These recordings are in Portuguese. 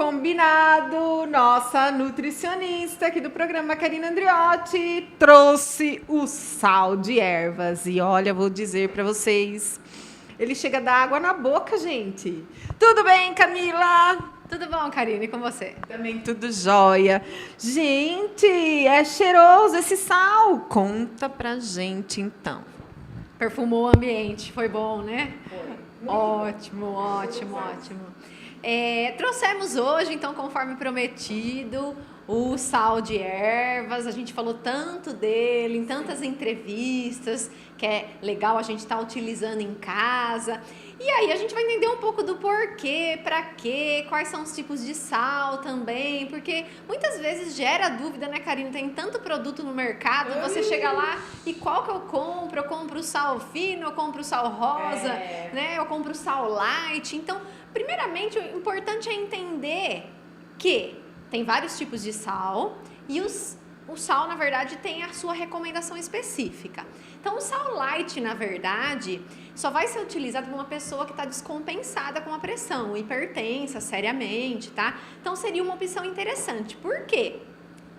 combinado, nossa nutricionista aqui do programa, Karina Andriotti, trouxe o sal de ervas. E olha, vou dizer para vocês, ele chega a dar água na boca, gente. Tudo bem, Camila? Tudo bom, Karina? E com você? Também tudo jóia. Gente, é cheiroso esse sal. Conta pra gente, então. Perfumou o ambiente, foi bom, né? Foi. Ótimo, ótimo, ótimo. Trouxemos hoje, então, conforme prometido, o sal de ervas. A gente falou tanto dele em tantas entrevistas, que é legal a gente estar utilizando em casa. E aí a gente vai entender um pouco do porquê, pra quê, quais são os tipos de sal também, porque muitas vezes gera dúvida, né, Karina? Tem tanto produto no mercado, você chega lá e qual que eu compro? Eu compro o sal fino, eu compro o sal rosa, né? Eu compro o sal light. Então, primeiramente, o importante é entender que tem vários tipos de sal e o sal, na verdade, tem a sua recomendação específica. Então, o sal light, na verdade, só vai ser utilizado por uma pessoa que está descompensada com a pressão, hipertensa, seriamente, tá? Então, seria uma opção interessante. Por quê?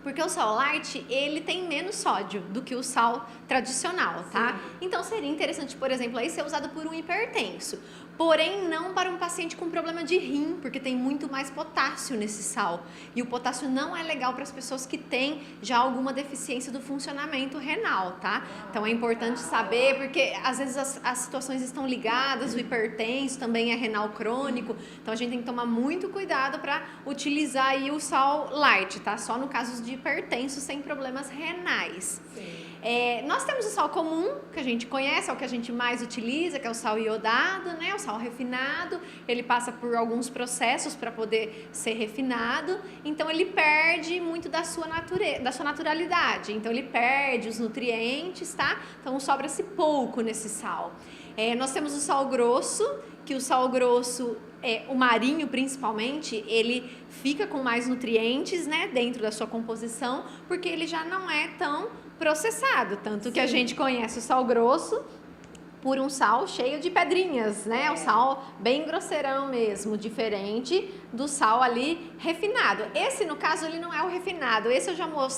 Porque o sal light, ele tem menos sódio do que o sal tradicional, tá? Sim. Então, seria interessante, por exemplo, aí ser usado por um hipertenso. Porém, não para um paciente com problema de rim, porque tem muito mais potássio nesse sal. E o potássio não é legal para as pessoas que têm já alguma deficiência do funcionamento renal, tá? Então, é importante saber, porque às vezes as situações estão ligadas, o hipertenso também é renal crônico, então a gente tem que tomar muito cuidado para utilizar aí o sal light, tá? Só no caso de hipertenso sem problemas renais. Sim. Nós temos o sal comum, que a gente conhece, é o que a gente mais utiliza, que é o sal iodado, né? O sal refinado, ele passa por alguns processos para poder ser refinado, então ele perde muito da sua naturalidade, então ele perde os nutrientes, tá? Então sobra-se pouco nesse sal. Nós temos o sal grosso, que o sal grosso, o marinho principalmente, ele fica com mais nutrientes, né, dentro da sua composição, porque ele já não é tão processado, tanto que a gente conhece o sal grosso por um sal cheio de pedrinhas, né? O sal bem grosseirão mesmo, diferente do sal ali refinado. Esse, no caso, ele não é o refinado. Esse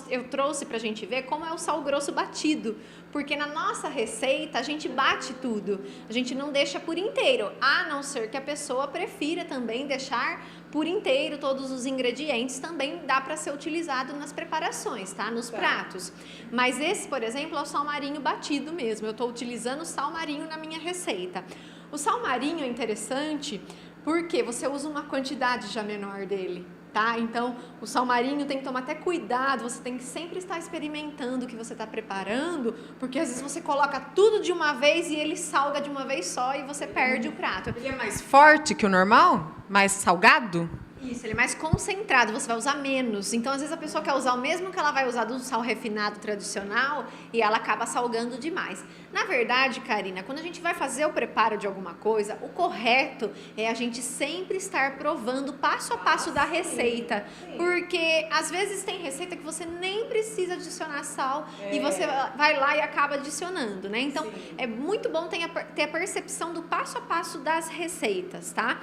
eu trouxe pra gente ver como é o sal grosso batido, porque na nossa receita a gente bate tudo, a gente não deixa por inteiro, a não ser que a pessoa prefira também deixar por inteiro todos os ingredientes, também dá para ser utilizado nas preparações, tá? Nos pratos. Mas esse, por exemplo, é o sal marinho batido mesmo. Eu estou utilizando o sal marinho na minha receita. O sal marinho é interessante porque você usa uma quantidade já menor dele, tá? Então, o sal marinho tem que tomar até cuidado, você tem que sempre estar experimentando o que você está preparando, porque às vezes você coloca tudo de uma vez e ele salga de uma vez só e você perde o prato. Ele é mais forte que o normal? Mais salgado? Isso, ele é mais concentrado, você vai usar menos. Então, às vezes, a pessoa quer usar o mesmo que ela vai usar do sal refinado tradicional e ela acaba salgando demais. Na verdade, Karina, quando a gente vai fazer o preparo de alguma coisa, o correto é a gente sempre estar provando passo a passo da receita. Porque, às vezes, tem receita que você nem precisa adicionar sal e você vai lá e acaba adicionando, né? Então, é muito bom ter a percepção do passo a passo das receitas, tá?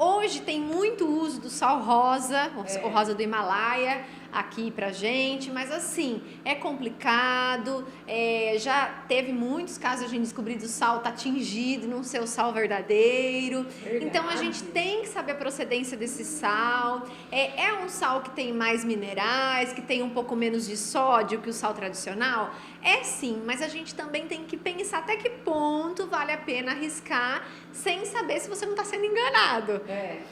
Hoje tem muito uso do sal rosa, o rosa do Himalaia, aqui pra gente, mas assim, é complicado, já teve muitos casos de a gente descobrir que o sal tá tingido, não ser o sal verdadeiro. Verdade. Então a gente tem que saber a procedência desse sal. É um sal que tem mais minerais, que tem um pouco menos de sódio que o sal tradicional? É sim, mas a gente também tem que pensar até que ponto vale a pena arriscar sem saber se você não está sendo enganado.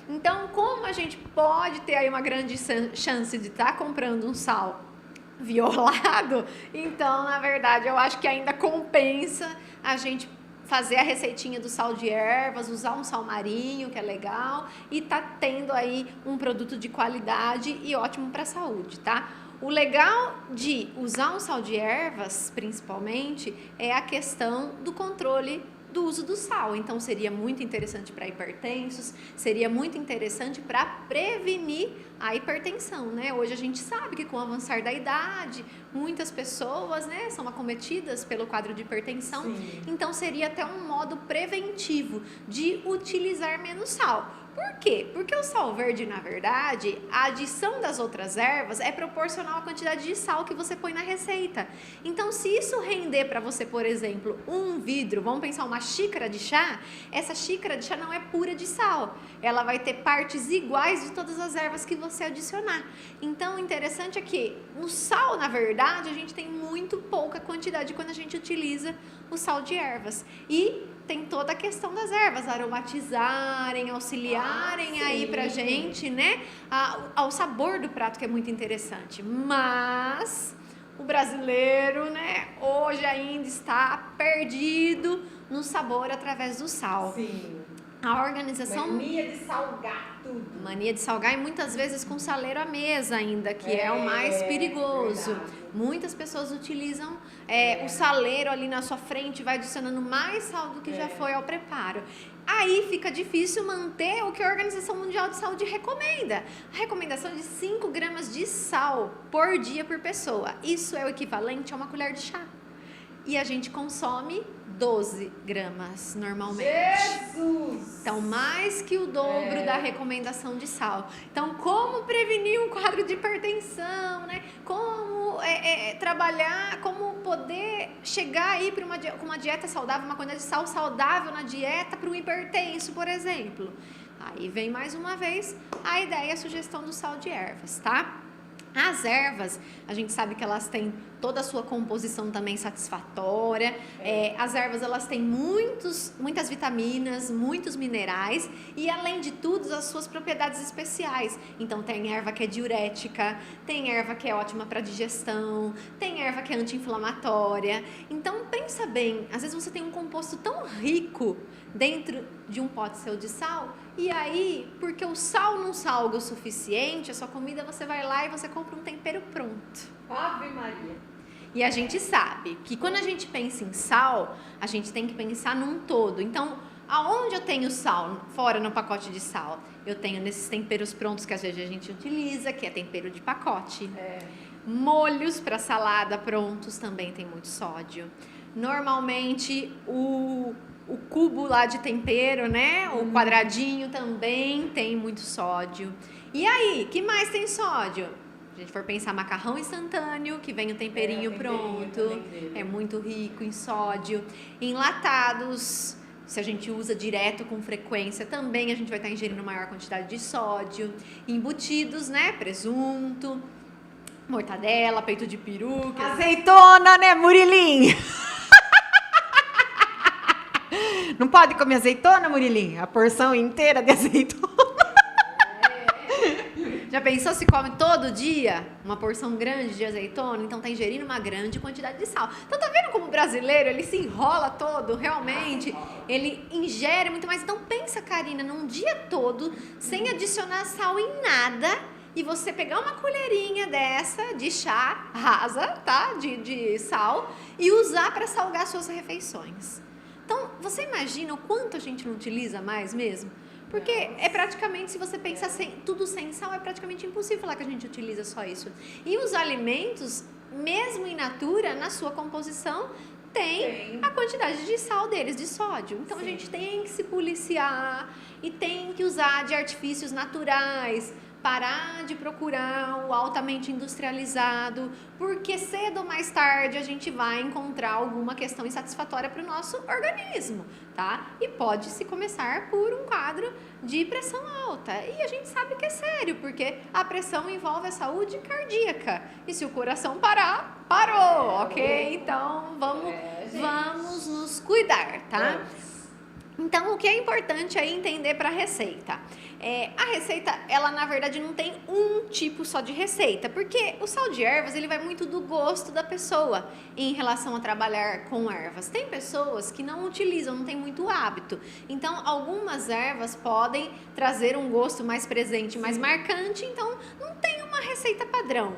Então, como a gente pode ter aí uma grande chance de estar comprando um sal violado, então, na verdade, eu acho que ainda compensa a gente fazer a receitinha do sal de ervas, usar um sal marinho, que é legal, e tá tendo aí um produto de qualidade e ótimo para a saúde, tá? O legal de usar um sal de ervas, principalmente, é a questão do controle do uso do sal. Então, seria muito interessante para hipertensos, seria muito interessante para prevenir a hipertensão, né? Hoje a gente sabe que com o avançar da idade, muitas pessoas, né, são acometidas pelo quadro de hipertensão. Sim. Então, seria até um modo preventivo de utilizar menos sal. Por quê? Porque o sal verde, na verdade, a adição das outras ervas é proporcional à quantidade de sal que você põe na receita. Então, se isso render para você, por exemplo, um vidro, vamos pensar uma xícara de chá, essa xícara de chá não é pura de sal. Ela vai ter partes iguais de todas as ervas que você adicionar. Então, o interessante é que no sal, na verdade, a gente tem muito pouca quantidade quando a gente utiliza o sal de ervas. E tem toda a questão das ervas aromatizarem, auxiliarem aí pra gente, né, ao sabor do prato, que é muito interessante. Mas o brasileiro, né, hoje ainda está perdido no sabor através do sal. Sim. A organização... Mania de salgar tudo. Mania de salgar e muitas vezes com saleiro à mesa ainda, que é o mais perigoso. Verdade. Muitas pessoas utilizam o saleiro ali na sua frente, vai adicionando mais sal do que já foi ao preparo. Aí fica difícil manter o que a Organização Mundial de Saúde recomenda. A recomendação é de 5 gramas de sal por dia por pessoa. Isso é o equivalente a uma colher de chá. E a gente consome 12 gramas normalmente. Jesus! Então, mais que o dobro da recomendação de sal. Então, como prevenir um quadro de hipertensão, né? Como trabalhar, como poder chegar aí com uma dieta saudável, uma quantidade de sal saudável na dieta para um hipertenso, por exemplo. Aí vem mais uma vez a ideia, a sugestão do sal de ervas, tá? As ervas, a gente sabe que elas têm toda a sua composição também satisfatória. As ervas, elas têm muitas vitaminas, muitos minerais e, além de tudo, as suas propriedades especiais. Então, tem erva que é diurética, tem erva que é ótima para digestão, tem erva que é anti-inflamatória. Então, pensa bem, às vezes você tem um composto tão rico dentro de um pote seu de sal, e aí, porque o sal não salga o suficiente, a sua comida, você vai lá e você compra um tempero pronto. Ave Maria. E a gente sabe que quando a gente pensa em sal, a gente tem que pensar num todo. Então, aonde eu tenho sal? Fora no pacote de sal. Eu tenho nesses temperos prontos que às vezes a gente utiliza, que é tempero de pacote. Molhos para salada prontos também tem muito sódio. Normalmente, o cubo lá de tempero, né? O quadradinho também tem muito sódio. E aí, que mais tem sódio? Se a gente for pensar macarrão instantâneo, que vem o temperinho pronto, é muito rico em sódio. Enlatados, se a gente usa direto com frequência, também a gente vai estar ingerindo maior quantidade de sódio. Embutidos, né? Presunto, mortadela, peito de peru. Azeitona, né, Murilinho? Não pode comer azeitona, Murilinho? A porção inteira de azeitona. Já pensou se come todo dia uma porção grande de azeitona? Então tá ingerindo uma grande quantidade de sal. Então tá vendo como o brasileiro, ele se enrola todo, realmente? Ele ingere muito mais. Então pensa, Karina, num dia todo, sem adicionar sal em nada, e você pegar uma colherinha dessa de chá rasa, tá? De sal, e usar para salgar suas refeições. Então, você imagina o quanto a gente não utiliza mais mesmo? Porque é praticamente, se você pensar tudo sem sal, é praticamente impossível falar que a gente utiliza só isso. E os alimentos, mesmo in natura, na sua composição, tem a quantidade de sal deles, de sódio. Então, a gente tem que se policiar e tem que usar de artifícios naturais, parar de procurar o altamente industrializado, porque cedo ou mais tarde a gente vai encontrar alguma questão insatisfatória para o nosso organismo, tá? E pode-se começar por um quadro de pressão alta. E a gente sabe que é sério, porque a pressão envolve a saúde cardíaca. E se o coração parar, parou, ok? Então, vamos nos cuidar, tá? Então, o que é importante aí entender para a receita? A receita, ela na verdade não tem um tipo só de receita, porque o sal de ervas, ele vai muito do gosto da pessoa em relação a trabalhar com ervas. Tem pessoas que não utilizam, não tem muito hábito. Então, algumas ervas podem trazer um gosto mais presente, mais marcante, então não tem uma receita receita padrão.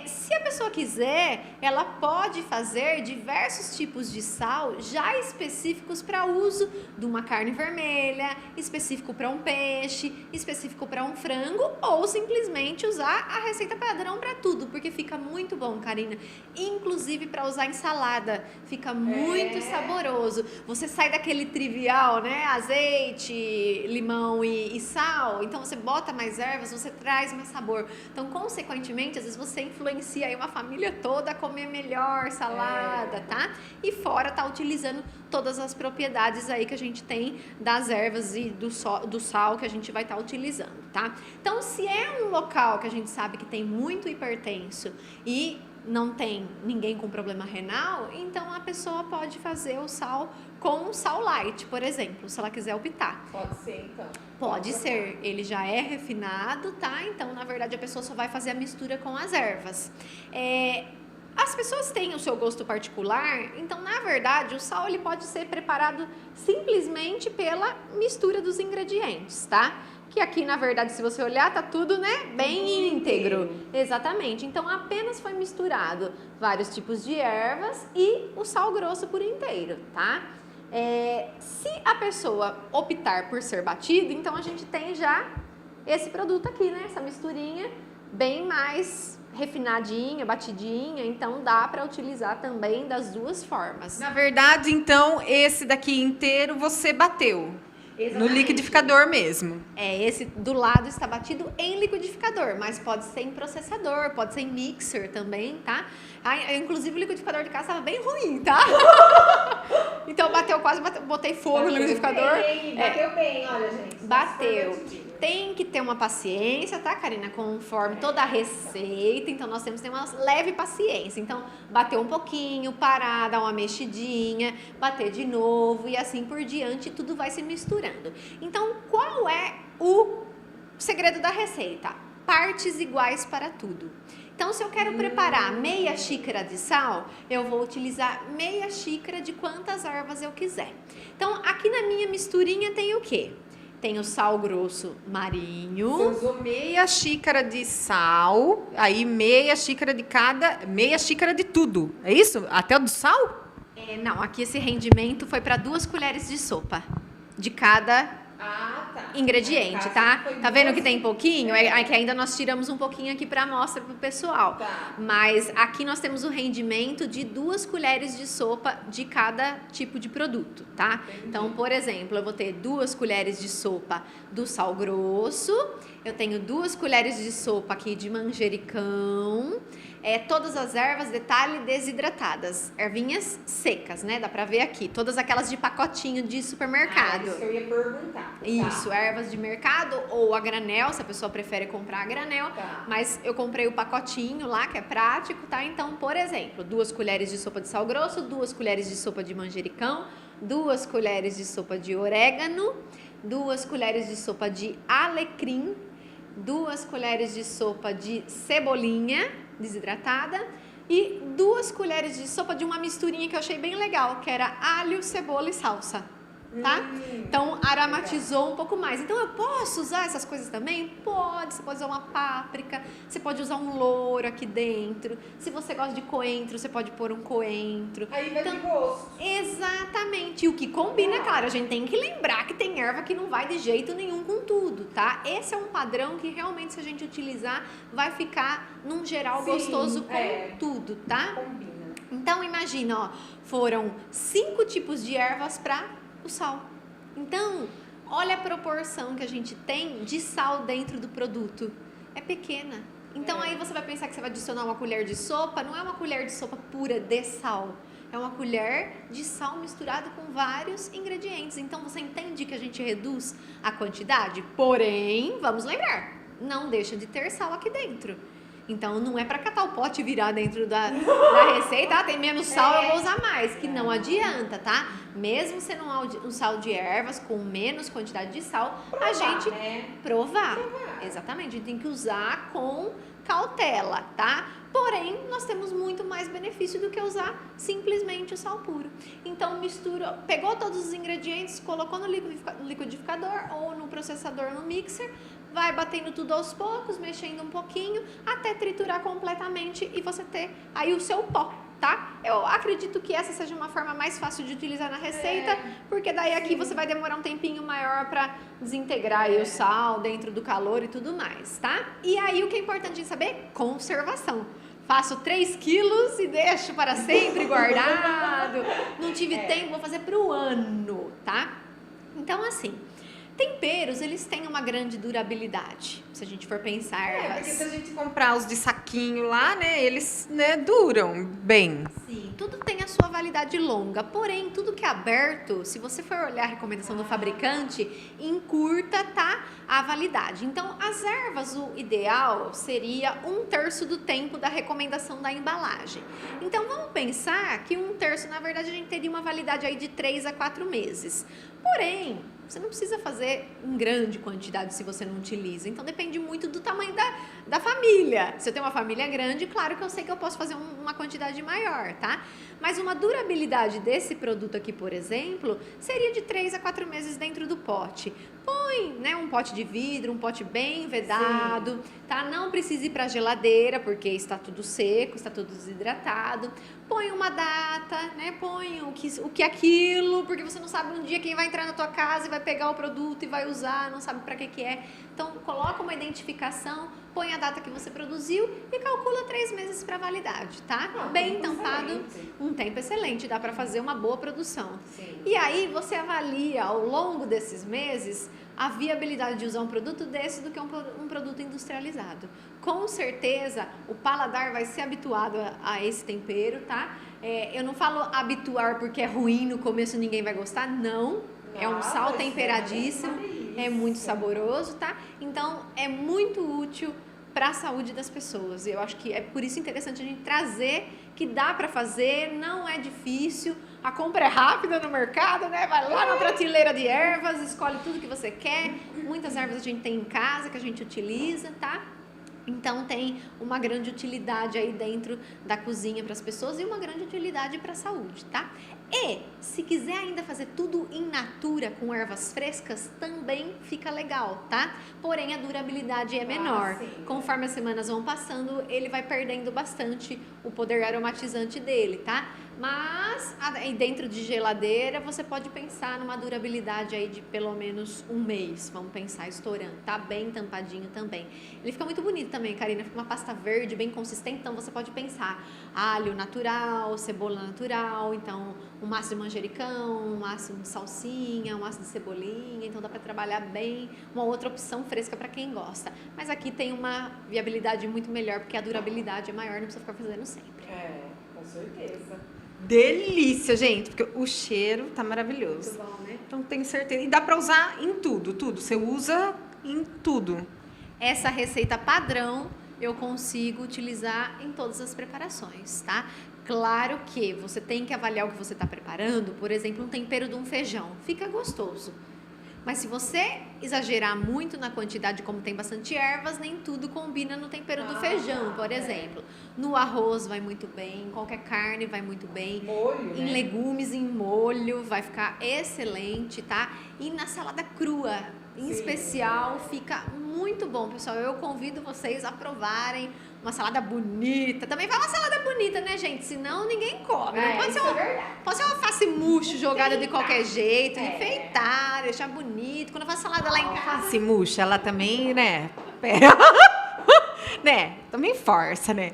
Se a pessoa quiser, ela pode fazer diversos tipos de sal já específicos para uso de uma carne vermelha, específico para um peixe, específico para um frango, ou simplesmente usar a receita padrão para tudo, porque fica muito bom, Karina. Inclusive para usar em salada, fica muito saboroso. Você sai daquele trivial, né? Azeite, limão e sal. Então você bota mais ervas, você traz mais sabor. Então, consequentemente, às vezes você influencia aí uma família toda a comer melhor salada, tá? E fora tá utilizando todas as propriedades aí que a gente tem das ervas e do sal que a gente vai estar utilizando, tá? Então, se é um local que a gente sabe que tem muito hipertenso e não tem ninguém com problema renal, então a pessoa pode fazer o sal com sal light, por exemplo, se ela quiser optar. Pode ser, então. Pode ser, ele já é refinado, tá? Então, na verdade, a pessoa só vai fazer a mistura com as ervas. As pessoas têm o seu gosto particular, então, na verdade, o sal ele pode ser preparado simplesmente pela mistura dos ingredientes, tá? Que aqui, na verdade, se você olhar, tá tudo, né, bem íntegro. Exatamente. Então, apenas foi misturado vários tipos de ervas e o sal grosso por inteiro, tá? Se a pessoa optar por ser batido, então a gente tem já esse produto aqui, né? Essa misturinha bem mais refinadinha, batidinha, então dá para utilizar também das duas formas. Na verdade, então, esse daqui inteiro você bateu. Exatamente. No liquidificador mesmo. Esse do lado está batido em liquidificador, mas pode ser em processador, pode ser em mixer também, tá? Inclusive o liquidificador de casa estava bem ruim, tá? Então botei fogo no liquidificador. Bateu bem, olha, gente. Bateu. Tem que ter uma paciência, tá, Karina? Conforme toda a receita, então nós temos que ter uma leve paciência. Então, bater um pouquinho, parar, dar uma mexidinha, bater de novo e assim por diante, tudo vai se misturando. Então, qual é o segredo da receita? Partes iguais para tudo. Então, se eu quero preparar meia xícara de sal, eu vou utilizar meia xícara de quantas ervas eu quiser. Então, aqui na minha misturinha tem o quê? Tem o sal grosso marinho. Você usou meia xícara de sal, aí meia xícara de tudo. É isso? Até o do sal? Não, aqui esse rendimento foi para 2 colheres de sopa de cada ingrediente, tá? Tá vendo que tem pouquinho? É que ainda nós tiramos um pouquinho aqui para amostra pro pessoal. Tá. Mas aqui nós temos o rendimento de 2 colheres de sopa de cada tipo de produto, tá? Entendi. Então, por exemplo, eu vou ter 2 colheres de sopa do sal grosso, eu tenho 2 colheres de sopa aqui de manjericão, todas as ervas, detalhe, desidratadas, ervinhas secas, né? Dá pra ver aqui, todas aquelas de pacotinho de supermercado. Isso que eu ia perguntar. Isso, ervas de mercado ou a granel, se a pessoa prefere comprar a granel, mas eu comprei o pacotinho lá, que é prático, tá? Então, por exemplo, 2 colheres de sopa de sal grosso, 2 colheres de sopa de manjericão, 2 colheres de sopa de orégano, 2 colheres de sopa de alecrim, 2 colheres de sopa de cebolinha desidratada e 2 colheres de sopa de uma misturinha que eu achei bem legal, que era alho, cebola e salsa, tá? Então, aromatizou um pouco mais. Então, eu posso usar essas coisas também? Pode. Você pode usar uma páprica, você pode usar um louro aqui dentro. Se você gosta de coentro, você pode pôr um coentro. Aí vai de gosto. Exatamente. E o que combina, claro, a gente tem que lembrar que tem erva que não vai de jeito nenhum com tudo, tá? Esse é um padrão que realmente, se a gente utilizar, vai ficar, num geral, gostoso com tudo, tá? Combina. Então, imagina, ó, foram 5 tipos de ervas para o sal. Então, olha a proporção que a gente tem de sal dentro do produto. É pequena. Então, aí você vai pensar que você vai adicionar uma colher de sopa. Não é uma colher de sopa pura de sal. É uma colher de sal misturado com vários ingredientes. Então, você entende que a gente reduz a quantidade? Porém, vamos lembrar, não deixa de ter sal aqui dentro. Então, não é para catar o pote e virar dentro da receita, tem menos sal, eu vou usar mais, que não adianta, tá? Mesmo sendo um sal de ervas com menos quantidade de sal, a gente provar. Exatamente, a gente tem que usar com cautela, tá? Porém, nós temos muito mais benefício do que usar simplesmente o sal puro. Então, mistura, pegou todos os ingredientes, colocou no liquidificador ou no processador, no mixer, vai batendo tudo aos poucos, mexendo um pouquinho, até triturar completamente e você ter aí o seu pó, tá? Eu acredito que essa seja uma forma mais fácil de utilizar na receita, porque daí aqui você vai demorar um tempinho maior para desintegrar aí o sal dentro do calor e tudo mais, tá? E aí o que é importante de saber? Conservação. Faço 3 quilos e deixo para sempre guardado. Não tive tempo, vou fazer para o ano, tá? Então, assim, temperos, eles têm uma grande durabilidade, se a gente for pensar. Porque se a gente comprar os de saquinho lá, né, eles, né, duram bem. Sim, tudo tem a sua validade longa, porém, tudo que é aberto, se você for olhar a recomendação do fabricante, encurta, tá, a validade. Então, as ervas, o ideal seria 1/3 do tempo da recomendação da embalagem. Então, vamos pensar que 1/3, na verdade, a gente teria uma validade aí de 3 a 4 meses. Porém, você não precisa fazer em grande quantidade se você não utiliza. Então, depende muito do tamanho da família. Se eu tenho uma família grande, claro que eu sei que eu posso fazer uma quantidade maior, tá? Mas uma durabilidade desse produto aqui, por exemplo, seria de 3 a 4 meses dentro do pote. Põe, né, um pote de vidro, um pote bem vedado, tá? Não precisa ir para a geladeira, porque está tudo seco, está tudo desidratado. Põe uma data, né? Põe o que é aquilo, porque você não sabe um dia quem vai entrar na tua casa e vai pegar o produto e vai usar, não sabe para que é. Então, coloca uma identificação, põe a data que você produziu e calcula 3 meses para validade, tá? Bem tampado, excelente. Um tempo excelente, dá para fazer uma boa produção. Sim. E aí, você avalia ao longo desses meses a viabilidade de usar um produto desse do que um produto industrializado. Com certeza, o paladar vai ser habituado a esse tempero, tá? Eu não falo habituar porque é ruim, no começo ninguém vai gostar, não. É um sal temperadíssimo, é muito saboroso, tá? Então, é muito útil para a saúde das pessoas. Eu acho que é por isso interessante a gente trazer que dá para fazer, não é difícil. A compra é rápida no mercado, né? Vai lá na prateleira de ervas, escolhe tudo que você quer. Muitas ervas a gente tem em casa que a gente utiliza, tá? Então tem uma grande utilidade aí dentro da cozinha para as pessoas e uma grande utilidade para a saúde, tá? E se quiser ainda fazer tudo in natura com ervas frescas, também fica legal, tá? Porém a durabilidade é menor. Conforme as semanas vão passando, ele vai perdendo bastante o poder aromatizante dele, tá? Mas aí dentro de geladeira você pode pensar numa durabilidade aí de pelo menos 1 mês. Vamos pensar estourando, tá bem tampadinho também. Ele fica muito bonito também, Karina, fica uma pasta verde bem consistente, então você pode pensar alho natural, cebola natural, então um maço de manjericão, um maço de salsinha, um maço de cebolinha, então dá para trabalhar bem, uma outra opção fresca para quem gosta. Mas aqui tem uma viabilidade muito melhor, porque a durabilidade é maior, não precisa ficar fazendo sempre. Com certeza. Delícia, gente, porque o cheiro tá maravilhoso. Muito bom, né? Então tenho certeza. E dá para usar em tudo. Você usa em tudo. Essa receita padrão eu consigo utilizar em todas as preparações, tá? Claro que você tem que avaliar o que você está preparando, por exemplo, um tempero de um feijão. Fica gostoso. Mas se você exagerar muito na quantidade, como tem bastante ervas, nem tudo combina no tempero do feijão, por exemplo. No arroz vai muito bem, em qualquer carne vai muito bem. Molho, em legumes, em molho, vai ficar excelente, tá? E na salada crua, em especial, fica muito bom, pessoal. Eu convido vocês a provarem uma salada bonita. Também vai uma salada bonita, né, gente? Senão ninguém come. Não pode ser uma face murcha jogada de qualquer jeito, enfeitar, deixar bonito. Quando eu faço salada lá em casa... Face murcha, ela também, né? Pera. Né? Também força, né?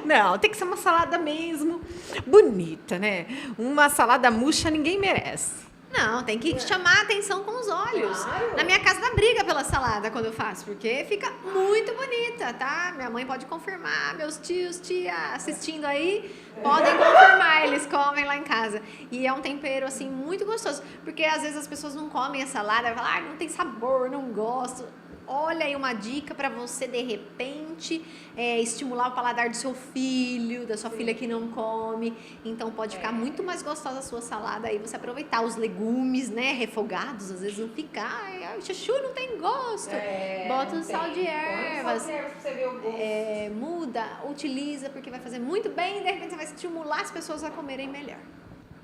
Não, tem que ser uma salada mesmo bonita, né? Uma salada murcha ninguém merece. Não, tem que chamar a atenção com os olhos. Claro. Na minha casa dá briga pela salada quando eu faço, porque fica muito bonita, tá? Minha mãe pode confirmar, meus tios, tia assistindo aí, podem confirmar, eles comem lá em casa. E é um tempero, assim, muito gostoso, porque às vezes as pessoas não comem a salada, falam, não tem sabor, não gosto. Olha aí uma dica para você, de repente, estimular o paladar do seu filho, da sua filha que não come. Então, pode ficar muito mais gostosa a sua salada aí, você aproveitar os legumes, né, refogados. Às vezes não fica, o chuchu não tem gosto. Bota o sal de ervas. Você vê o gosto. Muda, utiliza, porque vai fazer muito bem e, de repente, você vai estimular as pessoas a comerem melhor.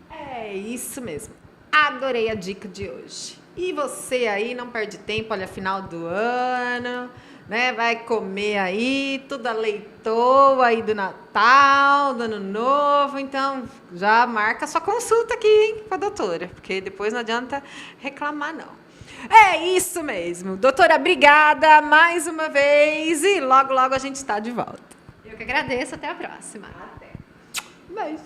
É isso mesmo. Adorei a dica de hoje. E você aí não perde tempo, olha, final do ano, né? Vai comer aí, tudo aleitou aí do Natal, do Ano Novo. Então, já marca sua consulta aqui, hein, com a doutora, porque depois não adianta reclamar, não. É isso mesmo. Doutora, obrigada mais uma vez e logo, logo a gente está de volta. Eu que agradeço, até a próxima. Até. Beijo.